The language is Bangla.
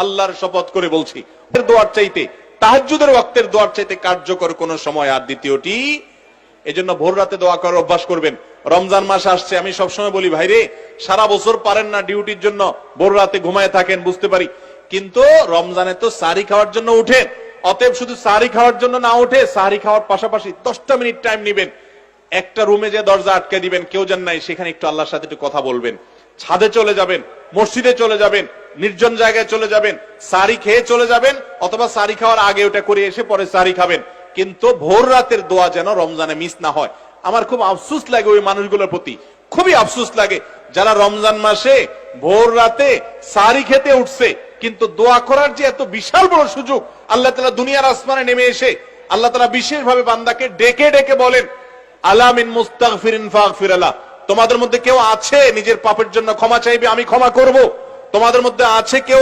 আল্লাহর শপথ করে বলছি, দোয়ার চাইতে, তাহাজ্জুদের ওয়াক্তের দোয়ার চাইতে কার্যকর কোন সময় আর দ্বিতীয়টি। এজন্য ভোর রাতে দোয়া করার অভ্যাস করবেন। রমজান মাস আসছে, আমি সবসময় বলি ভাইরে, সারা বছর পারেন না ডিউটির জন্য ভোর রাতে ঘুমায় থাকেন, বুঝতে পারি, কিন্তু রমজানে তো সাহরি খাওয়ার জন্য উঠেন। অতএব শুধু সাহরি খাওয়ার জন্য না উঠে, সাহরি খাওয়ার পাশাপাশি 10টা মিনিট টাইম নিবেন, একটা রুমে যে দরজা আটকে দিবেন, কেউ যেন নাই, সেখানে একটু আল্লাহর সাথে একটু কথা বলবেন, ছাদে চলে যাবেন, মসজিদে চলে যাবেন, নির্জন জায়গায় চলে যাবেন, সাহরি খেয়ে চলে যাবেন, অথবা সাহরি খাওয়ার আগে ওটা করে এসে পরে সাহরি খাবেন, কিন্তু ভোর রাতের দোয়া যেন রমজানে মিস না হয়। আমার খুব আফসোস লাগে ওই মানুষগুলোর প্রতি, খুবই আফসোস লাগে যারা রমজান মাসে ভোর রাতে সাহরি খেতে উঠছে, কিন্তু দোয়া করার যে এত বিশাল বড় সুযোগ আল্লাহ তাআলা দুনিয়ার আসমানে নেমে এসে আল্লাহ তাআলা বিশেষ ভাবে বান্দাকে ডেকে ডেকে বলেন, আলা মিন মুস্তাগফিরিন ফাগফির লাহ, তোমাদের মধ্যে কেউ আছে নিজের পাপের জন্য ক্ষমা চাইবে, আমি ক্ষমা করব। তোমাদের মধ্যে আছে কেউ